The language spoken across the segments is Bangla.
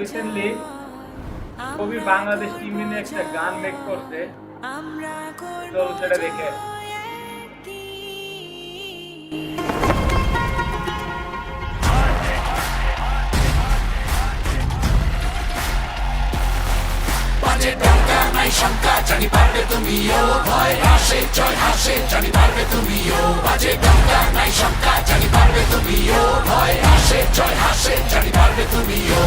রিসেন্টলি কবি বাংলাদেশ টিম নিয়ে একটা গান মেক করছে, চল সেটা দেখে। বাজে ডঙ্কা নাই শঙ্কা জানি পারবে তুমিও, ভয় আসে জয় হাসে জানি পারবে তুমিও। বাজে ডঙ্কা নাই শঙ্কা জানি পারবে তুমিও, ভয় আসে জয় হাসে জানি পারবে তুমিও।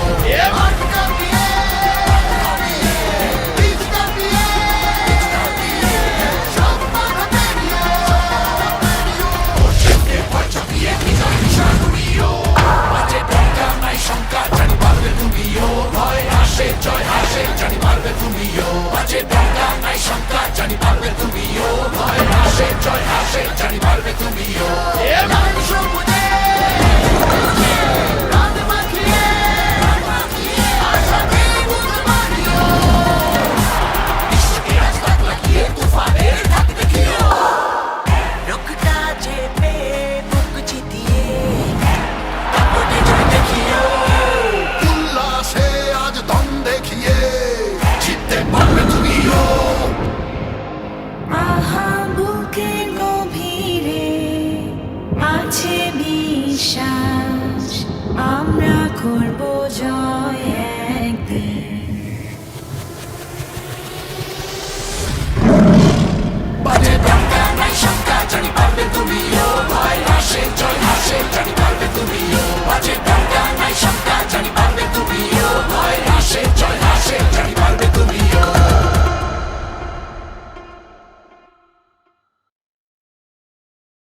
বাজে ডঙ্কা নাই শঙ্কা জানি পারবে তুমিও, ভয় আসে জয় হাসে জানি পারবে তুমিও। বাজে ডঙ্কা নাই শঙ্কা জানি পারবে তুমিও, ভয় আসে জয় হাসে জানি পারবে তুমিও। উল্লাসে আজ দম দেখিয়ে জিততে পারবে তুমিও। আহা বুকে গভীরে আছে বিশ্বাস, আমরা করব জয়।